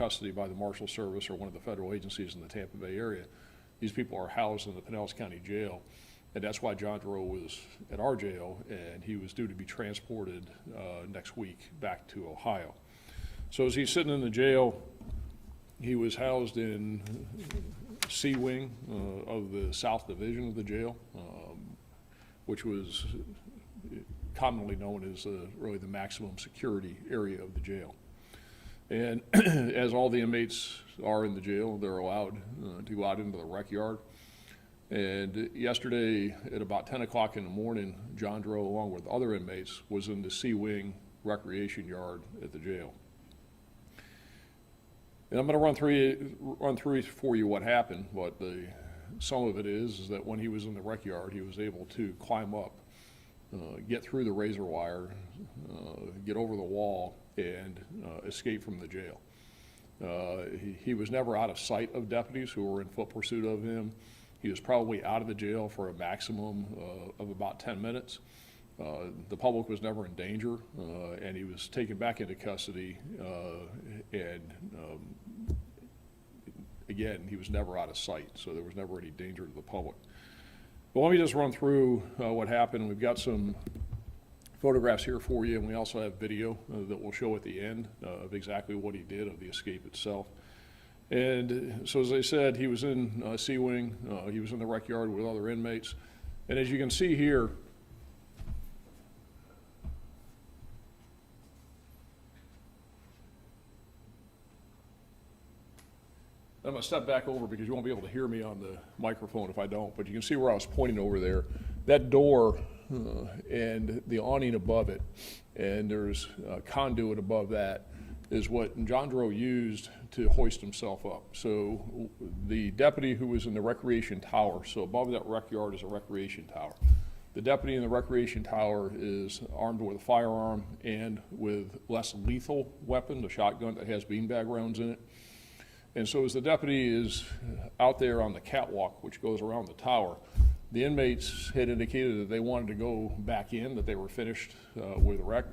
custody by the Marshal Service or one of the federal agencies in the Tampa Bay area. These people are housed in the Pinellas County Jail, and that's why John Drow was at our jail, and he was due to be transported next week back to Ohio. So as he's sitting in the jail, he was housed in C Wing of the South Division of the jail, which was commonly known as really the maximum security area of the jail. And as all the inmates are in the jail, they're allowed to go out into the rec yard. And yesterday at about 10 o'clock in the morning, John Drow, along with other inmates, was in the C Wing recreation yard at the jail. And I'm going to run through for you what happened, but some of it is that when he was in the rec yard, he was able to climb up, get through the razor wire, get over the wall, and escape from the jail. He was never out of sight of deputies who were in foot pursuit of him. He was probably out of the jail for a maximum of about 10 minutes. The public was never in danger, and he was taken back into custody, and again, he was never out of sight, so there was never any danger to the public. But let me just run through what happened. We've got some photographs here for you, and we also have video that we'll show at the end of exactly what he did, of the escape itself. And so as I said, he was in C Wing, he was in the rec yard with other inmates, and as you can see here, I'm going to step back over because you won't be able to hear me on the microphone if I don't, but you can see where I was pointing over there. That door and the awning above it, and there's a conduit above that, is what John Drow used to hoist himself up. So the deputy who was in the recreation tower, so above that rec yard is a recreation tower. The deputy in the recreation tower is armed with a firearm and with less lethal weapon, the shotgun that has beanbag rounds in it. And so as the deputy is out there on the catwalk, which goes around the tower, the inmates had indicated that they wanted to go back in, that they were finished with the rec.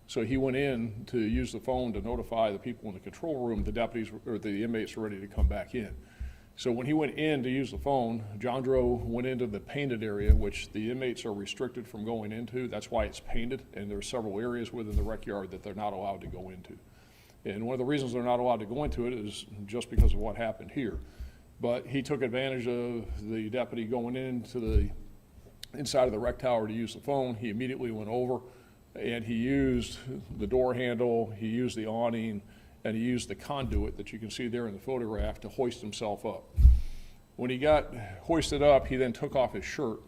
So he went in to use the phone to notify the people in the control room the deputies or the inmates were ready to come back in. So when he went in to use the phone, John Drow went into the painted area, which the inmates are restricted from going into. That's why it's painted, and there are several areas within the rec yard that they're not allowed to go into. And one of the reasons they're not allowed to go into it is just because of what happened here. But he took advantage of the deputy going into the inside of the rec tower to use the phone. He immediately went over and he used the door handle, he used the awning, and he used the conduit that you can see there in the photograph to hoist himself up. When he got hoisted up, he then took off his shirt.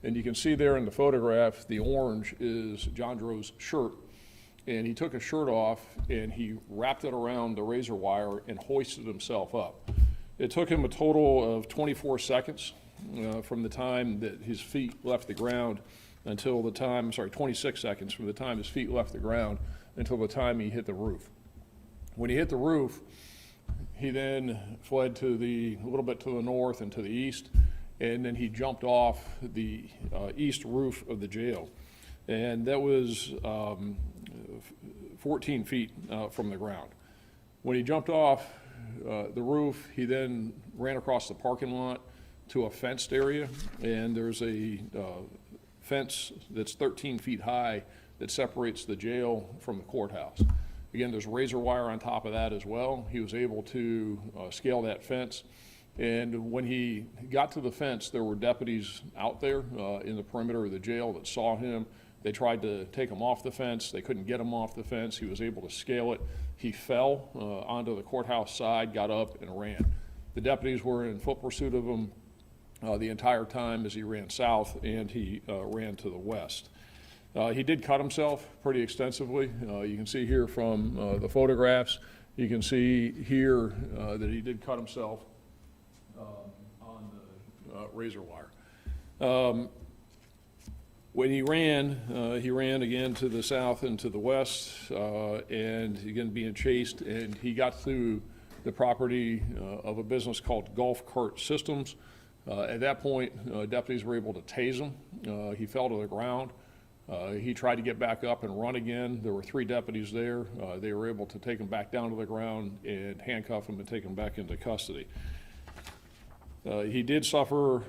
And you can see there in the photograph, the orange is John Drow's shirt. And he took his shirt off and he wrapped it around the razor wire and hoisted himself up. It took him a total of 24 seconds from the time that his feet left the ground until the time, 26 seconds from the time his feet left the ground until the time he hit the roof. When he hit the roof, he then fled to a little bit to the north and to the east, and then he jumped off the east roof of the jail. And that was 14 feet from the ground. When he jumped off the roof, he then ran across the parking lot to a fenced area, and there's a fence that's 13 feet high that separates the jail from the courthouse. Again, there's razor wire on top of that as well. He was able to scale that fence, and when he got to the fence, there were deputies out there in the perimeter of the jail that saw him. They tried to take him off the fence. They couldn't get him off the fence. He was able to scale it. He fell onto the courthouse side, got up, and ran. The deputies were in foot pursuit of him the entire time as he ran south, and he ran to the west. He did cut himself pretty extensively. You can see here from the photographs, you can see here that he did cut himself on the razor wire. When he ran again to the south and to the west, and again being chased, and he got through the property of a business called Golf Cart Systems. At that point, deputies were able to tase him. He fell to the ground. He tried to get back up and run again. There were 3 deputies there. They were able to take him back down to the ground and handcuff him and take him back into custody. He did suffer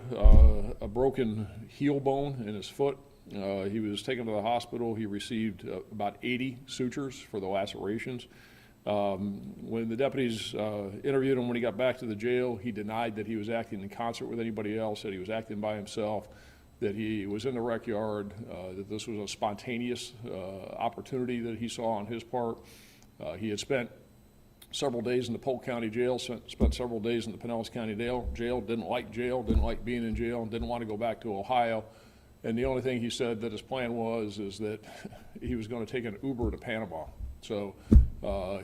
a broken heel bone in his foot. He was taken to the hospital. He received about 80 sutures for the lacerations. When the deputies interviewed him when he got back to the jail, he denied that he was acting in concert with anybody else, that he was acting by himself, that he was in the rec yard, that this was a spontaneous opportunity that he saw on his part. He had spent several days in the Polk County Jail, spent several days in the Pinellas County Jail, didn't like being in jail, didn't want to go back to Ohio. And the only thing he said that his plan is that he was going to take an Uber to Panama. So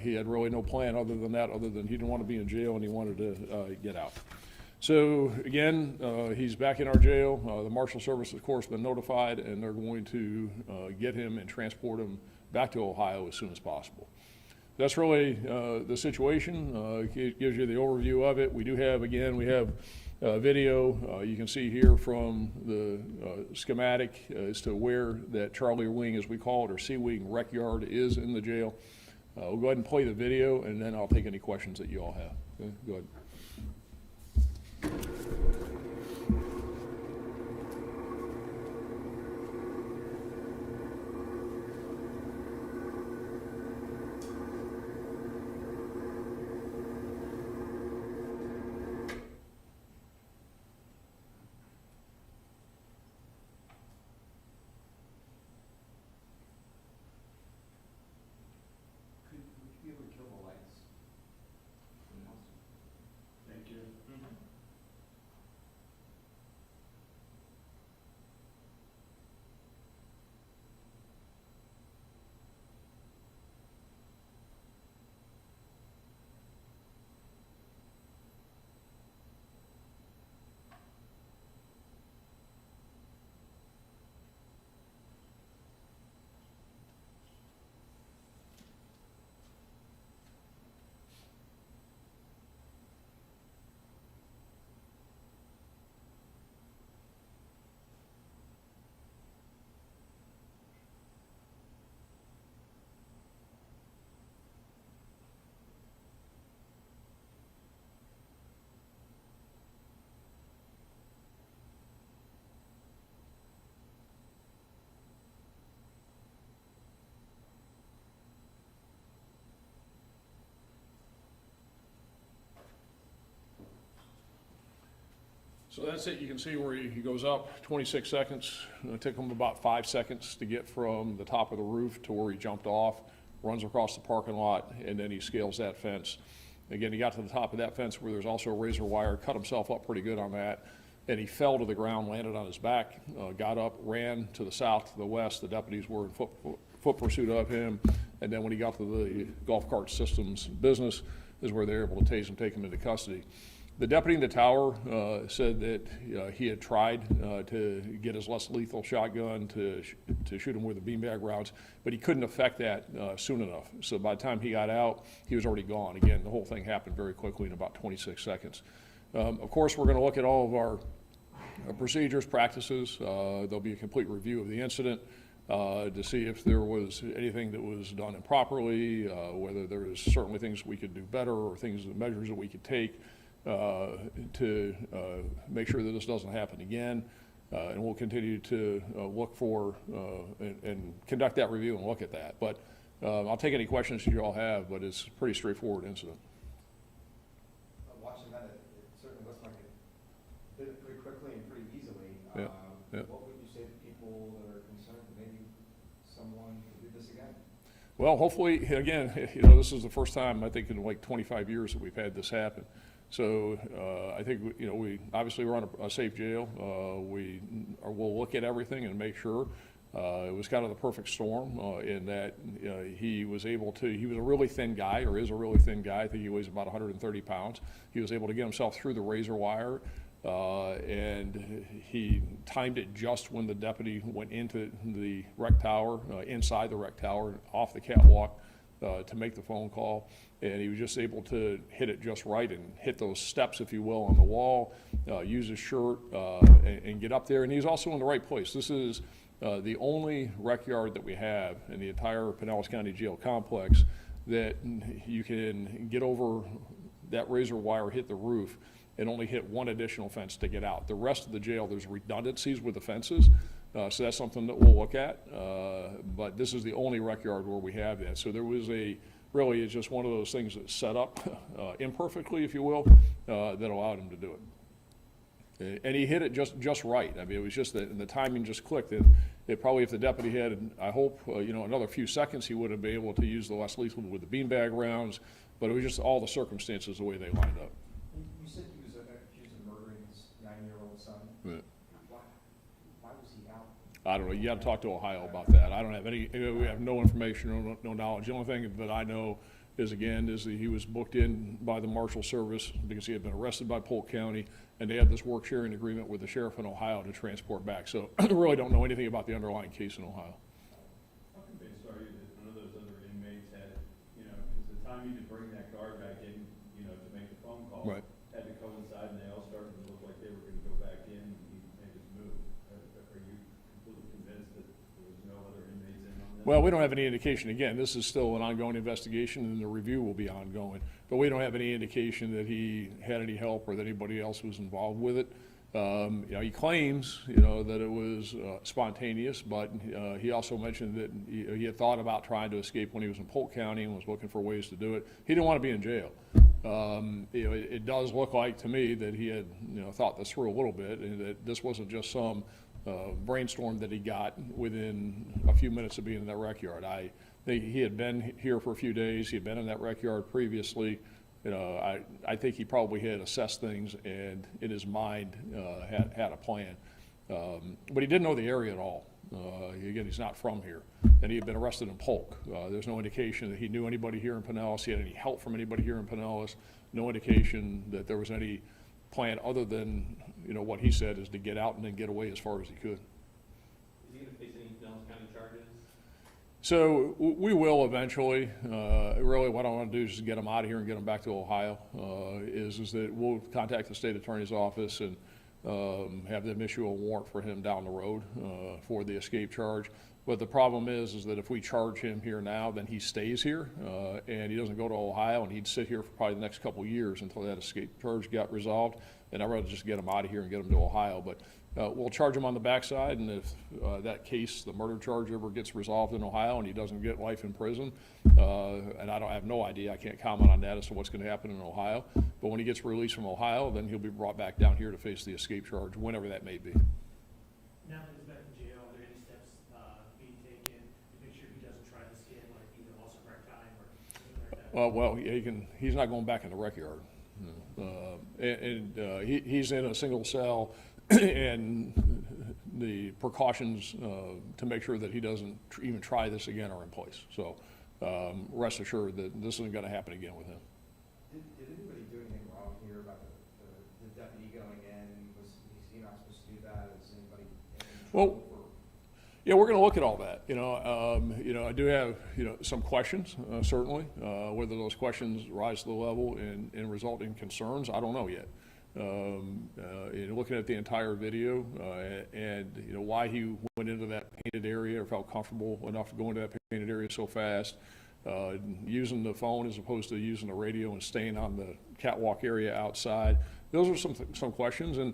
he had really no plan other than that, other than he didn't want to be in jail and he wanted to get out. So again, he's back in our jail. The Marshal Service, of course, been notified, and they're going to get him and transport him back to Ohio as soon as possible. That's really the situation. It gives you the overview of it. We do have, again, we have video. You can see here from the schematic as to where that Charlie Wing, as we call it, or C Wing rec yard is in the jail. We'll go ahead and play the video, and then I'll take any questions that you all have. Okay, go ahead. So that's it. You can see where he goes up 26 seconds. It took him about 5 seconds to get from the top of the roof to where he jumped off, runs across the parking lot, and then he scales that fence. Again, he got to the top of that fence where there's also a razor wire, cut himself up pretty good on that, and he fell to the ground, landed on his back, got up, ran to the south, to the west. The deputies were in foot pursuit of him, and then when he got to the golf cart systems business is where they were able to tase him, take him into custody. The deputy in the tower said that he had tried to get his less lethal shotgun to shoot him with the beanbag rounds, but he couldn't effect that soon enough. So by the time he got out, he was already gone. Again, the whole thing happened very quickly in about 26 seconds. Of course, we're going to look at all of our procedures, practices. There'll be a complete review of the incident to see if there was anything that was done improperly, whether there was certainly things we could do better or measures that we could take to make sure that this doesn't happen again. And we'll continue to look for and conduct that review and look at that. But I'll take any questions you all have, but it's a pretty straightforward incident. Watching that, it certainly looks like it did it pretty quickly and pretty easily. Yeah. What would you say to people that are concerned that maybe someone could do this again? Well, hopefully, again, this is the first time, I think, in like 25 years that we've had this happen. So I think, we obviously run a safe jail. We'll look at everything and make sure. It was kind of the perfect storm in that he was a really thin guy, or is a really thin guy. I think he weighs about 130 pounds. He was able to get himself through the razor wire, and he timed it just when the deputy went into the rec tower, inside the rec tower, off the catwalk, to make the phone call, and he was just able to hit it just right and hit those steps, if you will, on the wall, use his shirt, and get up there. And he's also in the right place. This is the only rec yard that we have in the entire Pinellas County Jail complex that you can get over that razor wire, hit the roof, and only hit one additional fence to get out. The rest of the jail, there's redundancies with the fences, so that's something that we'll look at. But this is the only rec yard where we have that. So there was really it's just one of those things that's set up imperfectly, if you will, that allowed him to do it. And he hit it just right. I mean, it was just that, and the timing just clicked. It probably, if the deputy had, I hope, another few seconds, he would have been able to use the less lethal with the beanbag rounds. But it was just all the circumstances, the way they lined up. You said he was accused of murdering his 9-year-old son. Yeah. Why was he out? I don't know. You got to talk to Ohio about that. I don't have any. We have no information, no knowledge. The only thing that I know is that he was booked in by the Marshal Service because he had been arrested by Polk County, and they had this work sharing agreement with the sheriff in Ohio to transport back. So I really don't know anything about the underlying case in Ohio. How convinced are you that none of those other inmates had, because the time you could bring that guard back in, to make the phone call, Right. had to coincide, and they all started to look like they were going to go back in and he made his move. Are you completely convinced that there was no other inmates in on that? Well, we don't have any indication. Again, this is still an ongoing investigation, and the review will be ongoing. But we don't have any indication that he had any help or that anybody else was involved with it. He claims, that it was spontaneous, but he also mentioned that he had thought about trying to escape when he was in Polk County and was looking for ways to do it. He didn't want to be in jail. It does look like to me that he had, thought this through a little bit, and that this wasn't just some brainstorm that he got within a few minutes of being in that rec yard. He had been here for a few days. He had been in that rec yard previously. I think he probably had assessed things and in his mind had a plan. But he didn't know the area at all. Again, he's not from here. And he had been arrested in Polk. There's no indication that he knew anybody here in Pinellas. He had any help from anybody here in Pinellas. No indication that there was any plan other than, what he said is to get out and then get away as far as he could. Is he going to face any Pinellas County charges? So we will eventually. Really what I want to do is just get him out of here and get him back to Ohio. Is that we'll contact the state attorney's office and have them issue a warrant for him down the road for the escape charge. But the problem is that if we charge him here now, then he stays here and he doesn't go to Ohio, and he'd sit here for probably the next couple of years until that escape charge got resolved. And I'd rather just get him out of here and get him to Ohio. But we'll charge him on the backside, and if that case, the murder charge, ever gets resolved in Ohio and he doesn't get life in prison, and I have no idea, I can't comment on that as to what's going to happen in Ohio. But when he gets released from Ohio, then he'll be brought back down here to face the escape charge, whenever that may be. Now that he's back in jail, are there any steps being taken to make sure he doesn't try this again, like either loss of rec time or something like that? Well, he's not going back in the rec yard. He's in a single cell, and the precautions to make sure that he doesn't even try this again are in place. So rest assured that this isn't going to happen again with him. Did anybody do anything wrong here about the deputy going in? Was he not supposed to do that? Is anybody in Well, trouble for? Yeah, we're going to look at all that. I do have some questions certainly. Whether those questions rise to the level and result in concerns, I don't know yet. Looking at the entire video and why he went into that painted area or felt comfortable enough to go into that painted area so fast, using the phone as opposed to using the radio and staying on the catwalk area outside. Those are some questions, and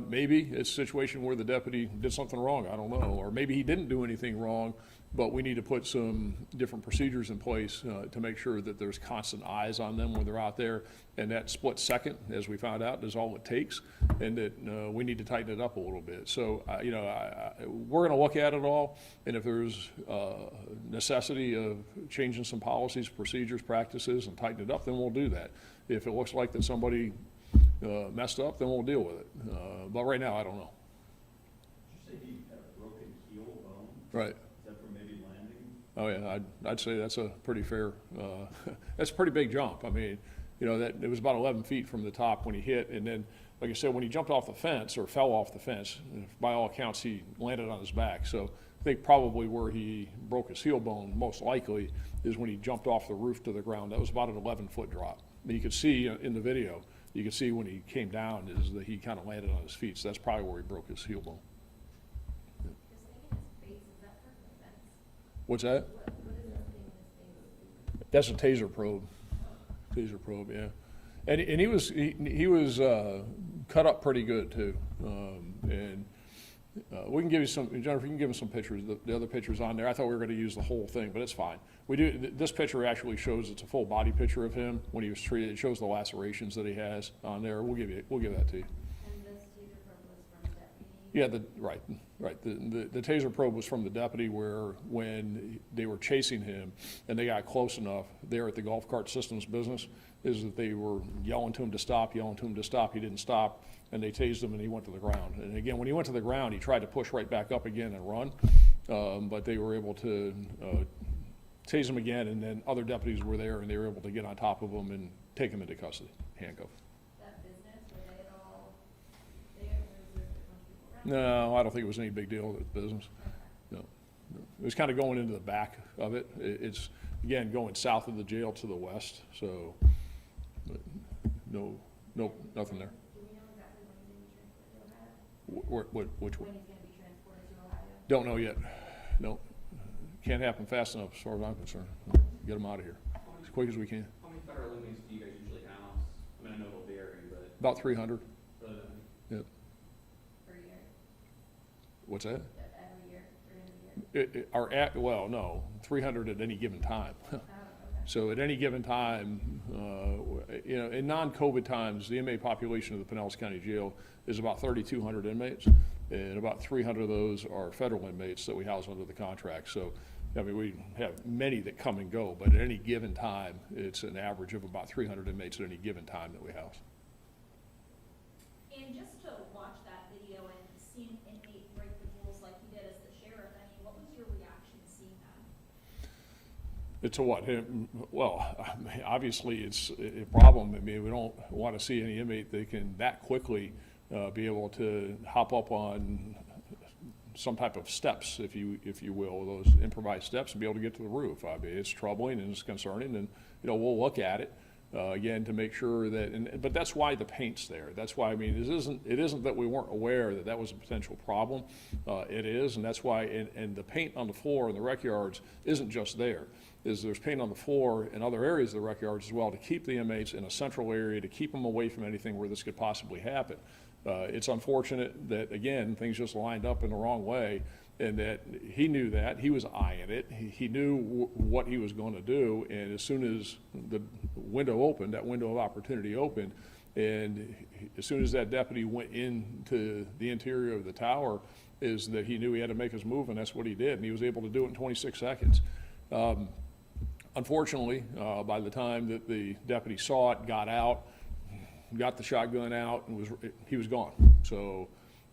maybe it's a situation where the deputy did something wrong, I don't know, or maybe he didn't do anything wrong, but we need to put some different procedures in place to make sure that there's constant eyes on them when they're out there, and that split second, as we found out, is all it takes, and that we need to tighten it up a little bit. So, we're going to look at it all, and if there's necessity of changing some policies, procedures, practices, and tighten it up, then we'll do that. If it looks like that somebody messed up, then we'll deal with it. But right now, I don't know. Did you say he had a broken heel bone? Right. Is that from maybe landing? Oh yeah, I'd say that's a pretty fair. That's a pretty big jump. I mean, that it was about 11 feet from the top when he hit, and then, like I said, when he jumped off the fence or fell off the fence, by all accounts, he landed on his back. So think probably where he broke his heel bone, most likely, is when he jumped off the roof to the ground. That was about an 11-foot drop. You could see in the video, you could see when he came down is that he kind of landed on his feet. So that's probably where he broke his heel bone. Yeah. What's that? That's a taser probe. Taser probe, yeah. And he was cut up pretty good too. We can give you some, Jennifer, you can give him some pictures, the other pictures on there. I thought we were going to use the whole thing, but it's fine. We do, this picture actually shows, it's a full body picture of him when he was treated. It shows the lacerations that he has on there. We'll give that to you. And this taser probe was from the deputy? Yeah, right. The taser probe was from the deputy where when they were chasing him and they got close enough there at the golf cart systems business, is that they were yelling to him to stop. He didn't stop, and they tased him and he went to the ground. And again, when he went to the ground, he tried to push right back up again and run, but they were able to tase him again, and then other deputies were there and they were able to get on top of him and take him into custody, handcuffed. That business, were they at all there, or was there a bunch of people around? No, I don't think it was any big deal with the business. No. It was kind of going into the back of it. It's, again, going south of the jail to the west, so but nothing there. Do we know exactly when he's going to be transferred to Ohio? Which one? When he's going to be transported to Ohio? Don't know yet. No. Can't happen fast enough as far as I'm concerned. Get them out of here as quick as we can. How many federal inmates do you guys usually house? I mean, I know it'll vary, but. About 300. Other than, Yep. Per year? What's that? Every year, 300 a year? Well, no, 300 at any given time. Oh, okay. So at any given time, in non-COVID times, the inmate population of the Pinellas County Jail is about 3,200 inmates, and about 300 of those are federal inmates that we house under the contract. So, I mean, we have many that come and go, but at any given time, it's an average of about 300 inmates at any given time that we house. And just to watch that video and see an inmate break the rules like he did as the sheriff, I mean, what was your reaction seeing that? It's a what? Well, obviously, it's a problem. I mean, we don't want to see any inmate that can that quickly be able to hop up on some type of steps, if you will, those improvised steps, and be able to get to the roof. I mean, it's troubling and it's concerning, and we'll look at it again to make sure that. But that's why the paint's there. That's why, I mean, it isn't that we weren't aware that that was a potential problem. It is, and that's why. And the paint on the floor in the rec yards isn't just there. There's paint on the floor in other areas of the rec yards as well to keep the inmates in a central area, to keep them away from anything where this could possibly happen. It's unfortunate that, again, things just lined up in the wrong way, and that he knew that. He was eyeing it. He knew what he was going to do, and as soon as the window opened, that window of opportunity opened, and as soon as that deputy went into the interior of the tower, is that he knew he had to make his move, and that's what he did, and he was able to do it in 26 seconds. Unfortunately, by the time that the deputy saw it, got out, got the shotgun out, and he was gone. So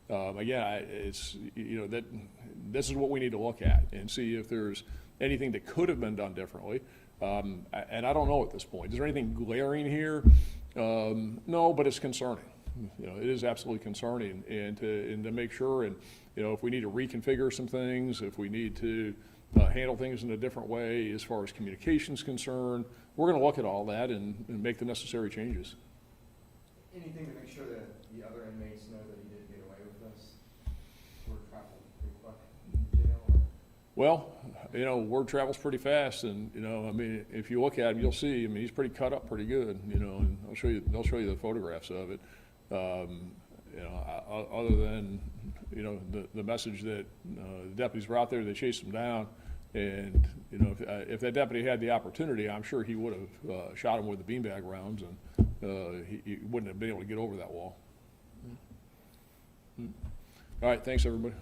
again, it's that this is what we need to look at and see if there's anything that could have been done differently. And I don't know at this point. Is there anything glaring here? No, but it's concerning. It is absolutely concerning, and to make sure, and if we need to reconfigure some things, if we need to handle things in a different way as far as communication is concerned, we're going to look at all that and make the necessary changes. Anything to make sure that the other inmates know that he did get away with this? Word travel pretty quick in jail? Well, word travels pretty fast, and I mean, if you look at him, you'll see. I mean, he's pretty cut up, pretty good. And I'll show you the photographs of it. Other than the message that the deputies were out there, they chased him down, and if that deputy had the opportunity, I'm sure he would have shot him with the beanbag rounds, and he wouldn't have been able to get over that wall. All right, thanks everybody.